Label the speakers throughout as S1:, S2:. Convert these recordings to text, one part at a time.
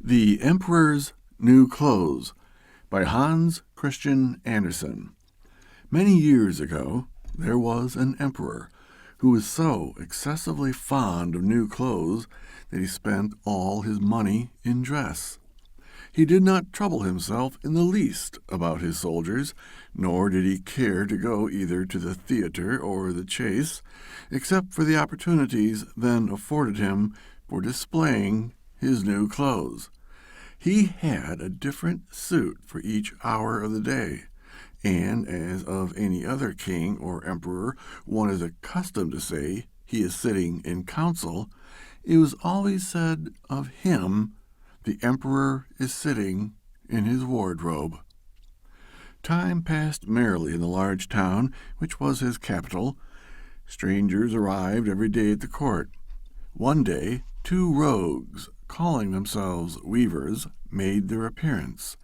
S1: The Emperor's New Clothes by Hans Christian Andersen. Many years ago, there was an emperor who was so excessively fond of new clothes that he spent all his money in dress. He did not trouble himself in the least about his soldiers, nor did he care to go either to the theater or the chase, except for the opportunities then afforded him for displaying his new clothes. He had a different suit for each hour of the day, and as of any other king or emperor one is accustomed to say he is sitting in council, it was always said of him, the emperor is sitting in his wardrobe. Time passed merrily in the large town, which was his capital. Strangers arrived every day at the court. One day, two rogues, calling themselves weavers, made their appearance.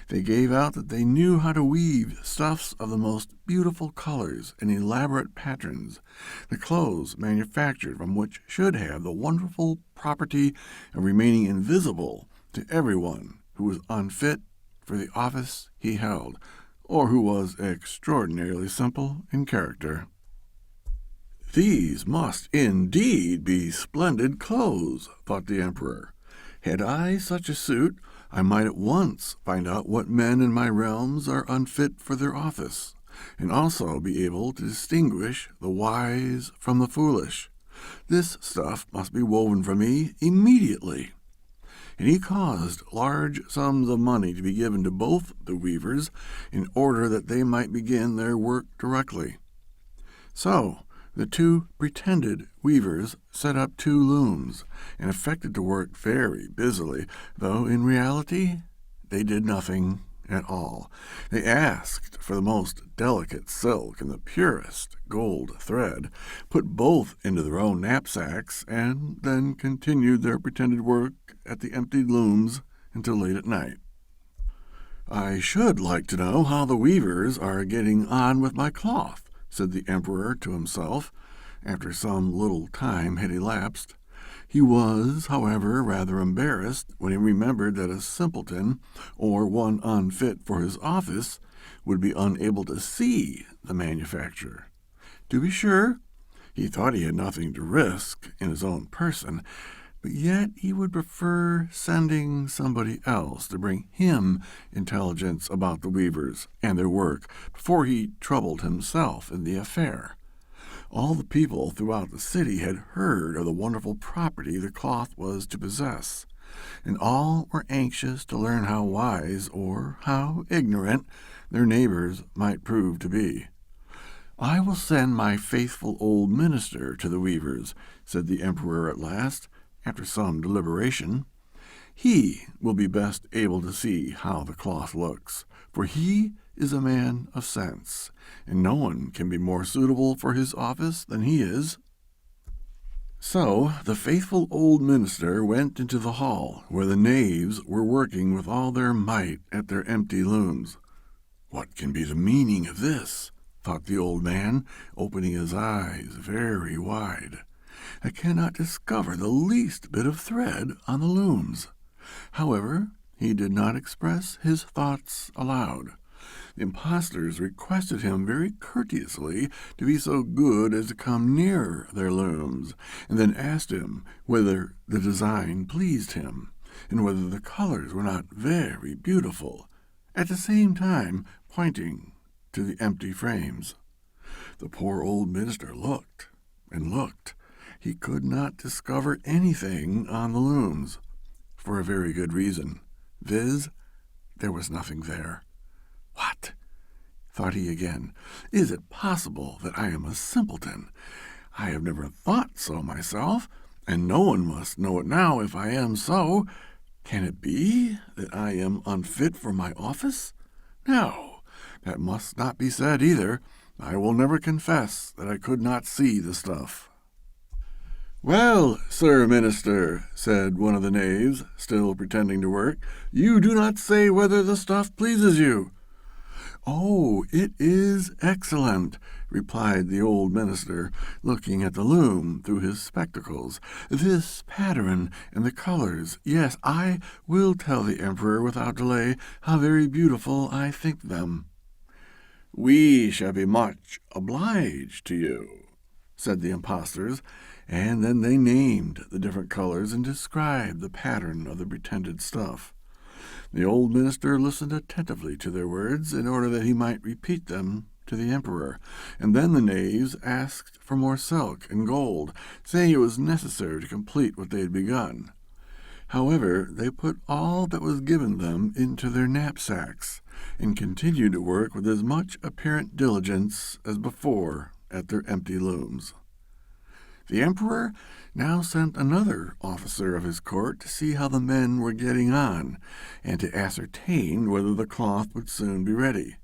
S1: They gave out that they knew how to weave stuffs of the most beautiful colors and elaborate patterns, the clothes manufactured from which should have the wonderful property of remaining invisible to everyone who was unfit for the office he held, or who was extraordinarily simple in character. These must indeed be splendid clothes, thought the emperor. Had I such a suit, I might at once find out what men in my realms are unfit for their office, and also be able to distinguish the wise from the foolish. This stuff must be woven for me immediately. And he caused large sums of money to be given to both the weavers in order that they might begin their work directly. So the two pretended weavers set up two looms and affected to work very busily, though in reality they did nothing at all. They asked for the most delicate silk and the purest gold thread, put both into their own knapsacks, and then continued their pretended work at the empty looms until late at night. "I should like to know how the weavers are getting on with my cloth," said the emperor to himself, after some little time had elapsed. He was, however, rather embarrassed when he remembered that a simpleton, or one unfit for his office, would be unable to see the manufacture. To be sure, he thought he had nothing to risk in his own person, but yet he would prefer sending somebody else to bring him intelligence about the weavers and their work before he troubled himself in the affair. All the people throughout the city had heard of the wonderful property the cloth was to possess, and all were anxious to learn how wise or how ignorant their neighbors might prove to be. "I will send my faithful old minister to the weavers," said the emperor at last, after some deliberation. "He will be best able to see how the cloth looks, for he is a man of sense, and no one can be more suitable for his office than he is." So the faithful old minister went into the hall, where the knaves were working with all their might at their empty looms. "What can be the meaning of this?" thought the old man, opening his eyes very wide. "I cannot discover the least bit of thread on the looms." However, he did not express his thoughts aloud. The impostors requested him very courteously to be so good as to come near their looms, and then asked him whether the design pleased him, and whether the colors were not very beautiful, at the same time pointing to the empty frames. The poor old minister looked and looked. He could not discover anything on the looms, for a very good reason, viz., there was nothing there. "What?" thought he again. "Is it possible that I am a simpleton? I have never thought so myself, and no one must know it now if I am so. Can it be that I am unfit for my office? No, that must not be said either. I will never confess that I could not see the stuff." "Well, sir minister," said one of the knaves, still pretending to work, "you do not say whether the stuff pleases you." "Oh, it is excellent," replied the old minister, looking at the loom through his spectacles. "This pattern and the colors, yes, I will tell the emperor without delay how very beautiful I think them." "We shall be much obliged to you," said the impostors, and then they named the different colors and described the pattern of the pretended stuff. The old minister listened attentively to their words in order that he might repeat them to the emperor, and then the knaves asked for more silk and gold, saying it was necessary to complete what they had begun. However, they put all that was given them into their knapsacks, and continued to work with as much apparent diligence as before at their empty looms. The emperor now sent another officer of his court to see how the men were getting on, and to ascertain whether the cloth would soon be ready.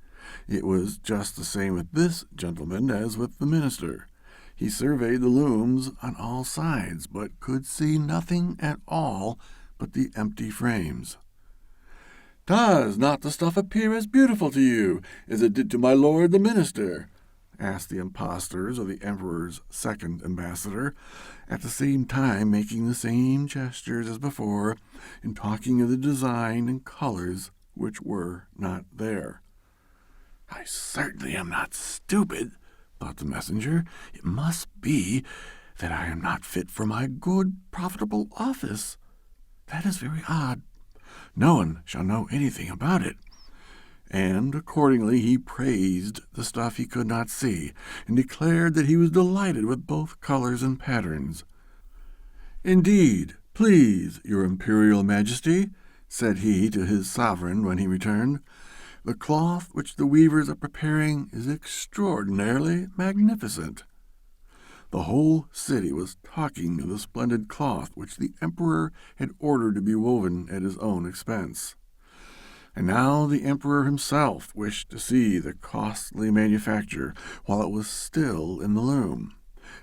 S1: It was just the same with this gentleman as with the minister. He surveyed the looms on all sides, but could see nothing at all but the empty frames. "Does not the stuff appear as beautiful to you as it did to my lord the minister?" asked the impostors of the emperor's second ambassador, at the same time making the same gestures as before, and talking of the design and colors which were not there. "I certainly am not stupid," thought the messenger. "It must be that I am not fit for my good, profitable office. That is very odd. No one shall know anything about it." And accordingly he praised the stuff he could not see, and declared that he was delighted with both colors and patterns. "Indeed, please, your imperial majesty," said he to his sovereign when he returned, "the cloth which the weavers are preparing is extraordinarily magnificent." The whole city was talking of the splendid cloth which the emperor had ordered to be woven at his own expense. And now the emperor himself wished to see the costly manufacture while it was still in the loom.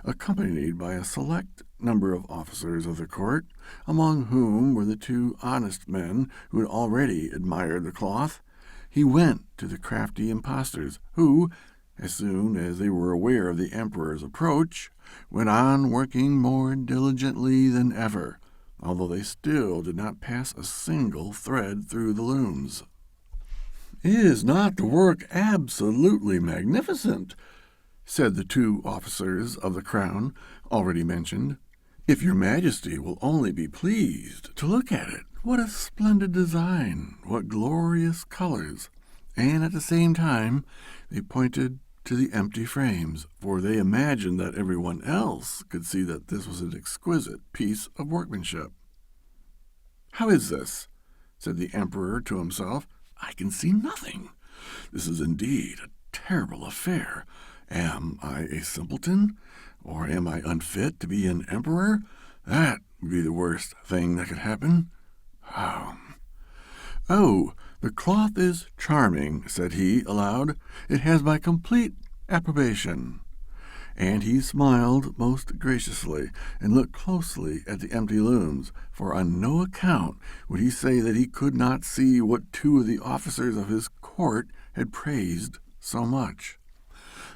S1: Accompanied by a select number of officers of the court, among whom were the two honest men who had already admired the cloth, he went to the crafty impostors, who, as soon as they were aware of the emperor's approach, went on working more diligently than ever, although they still did not pass a single thread through the looms. "Is not the work absolutely magnificent?" said the two officers of the crown already mentioned. "If your majesty will only be pleased to look at it, what a splendid design, what glorious colors!" And at the same time they pointed to the empty frames, for they imagined that everyone else could see that this was an exquisite piece of workmanship. "How is this?" said the emperor to himself. "I can see nothing. This is indeed a terrible affair. Am I a simpleton, or am I unfit to be an emperor? That would be the worst thing that could happen. Oh, the cloth is charming," said he aloud. "It has my complete approbation." And he smiled most graciously, and looked closely at the empty looms, for on no account would he say that he could not see what two of the officers of his court had praised so much.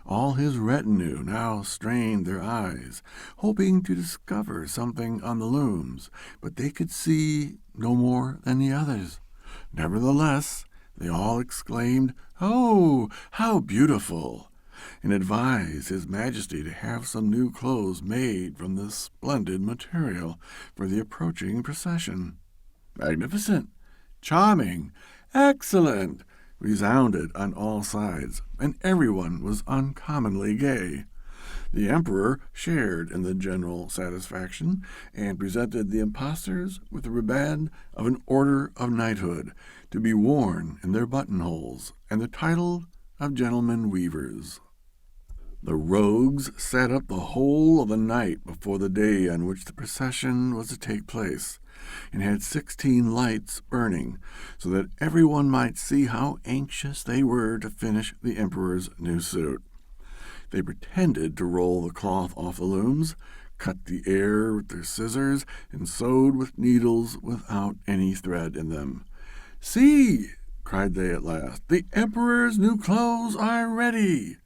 S1: All his retinue now strained their eyes, hoping to discover something on the looms, but they could see no more than the others. Nevertheless, they all exclaimed, "Oh, how beautiful!" and advised his majesty to have some new clothes made from this splendid material for the approaching procession. "Magnificent! Charming! Excellent!" resounded on all sides, and everyone was uncommonly gay. The emperor shared in the general satisfaction, and presented the impostors with the riband of an order of knighthood, to be worn in their buttonholes, and the title of gentlemen weavers. The rogues sat up the whole of the night before the day on which the procession was to take place, and had 16 lights burning, so that everyone might see how anxious they were to finish the emperor's new suit. They pretended to roll the cloth off the looms, cut the air with their scissors, and sewed with needles without any thread in them. "See!" cried they at last, "the emperor's new clothes are ready!"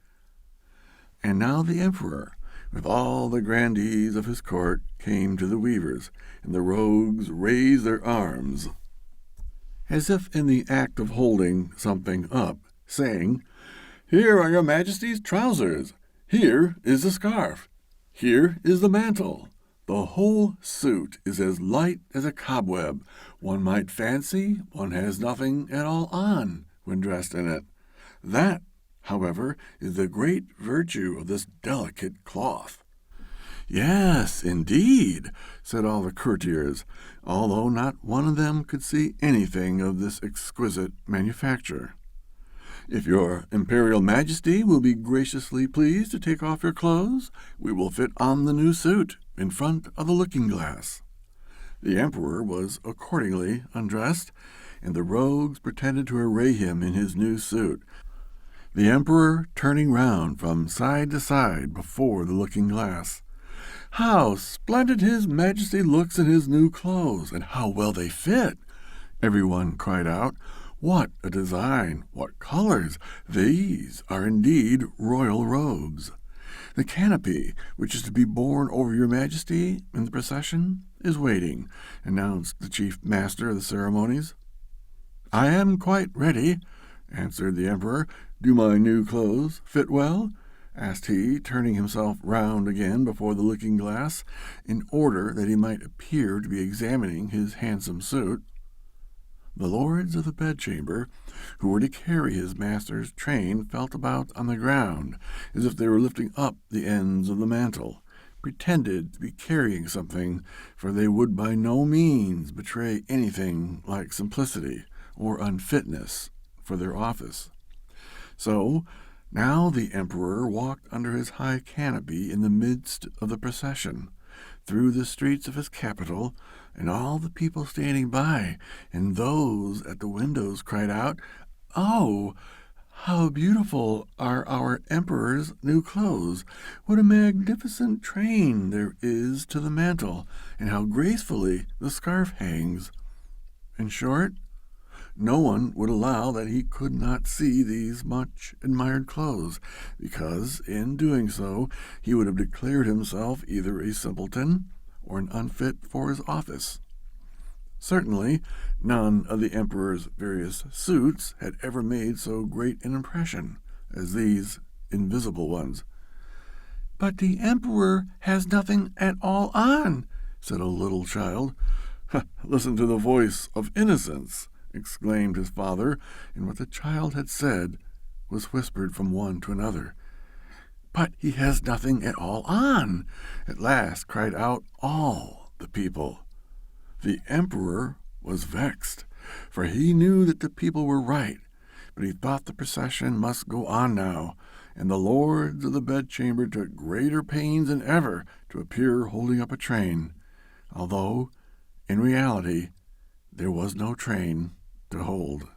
S1: And now the emperor, with all the grandees of his court, came to the weavers, and the rogues raised their arms, as if in the act of holding something up, saying, "Here are your majesty's trousers. Here is the scarf. Here is the mantle. The whole suit is as light as a cobweb. One might fancy one has nothing at all on when dressed in it. That, however, is the great virtue of this delicate cloth." "Yes, indeed," said all the courtiers, although not one of them could see anything of this exquisite manufacture. "If your imperial majesty will be graciously pleased to take off your clothes, we will fit on the new suit in front of the looking-glass." The emperor was accordingly undressed, and the rogues pretended to array him in his new suit, the emperor turning round from side to side before the looking-glass. "How splendid his majesty looks in his new clothes, and how well they fit!" everyone cried out. "What a design! What colors! These are indeed royal robes. The canopy, which is to be borne over your majesty in the procession, is waiting," announced the chief master of the ceremonies. "I am quite ready," answered the emperor. "Do my new clothes fit well?" asked he, turning himself round again before the looking-glass, in order that he might appear to be examining his handsome suit. The lords of the bedchamber, who were to carry his master's train, felt about on the ground, as if they were lifting up the ends of the mantle, pretended to be carrying something, for they would by no means betray anything like simplicity or unfitness for their office. So now the emperor walked under his high canopy in the midst of the procession, through the streets of his capital, and all the people standing by, and those at the windows cried out, "Oh, how beautiful are our emperor's new clothes! What a magnificent train there is to the mantle, and how gracefully the scarf hangs!" In short, no one would allow that he could not see these much admired clothes, because in doing so he would have declared himself either a simpleton or an unfit for his office. Certainly none of the emperor's various suits had ever made so great an impression as these invisible ones. "But the emperor has nothing at all on," said a little child. "Listen to the voice of innocence," exclaimed his father, and what the child had said was whispered from one to another. "But he has nothing at all on," at last cried out all the people. The emperor was vexed, for he knew that the people were right, but he thought the procession must go on now, and the lords of the bedchamber took greater pains than ever to appear holding up a train, although, in reality, there was no train to hold.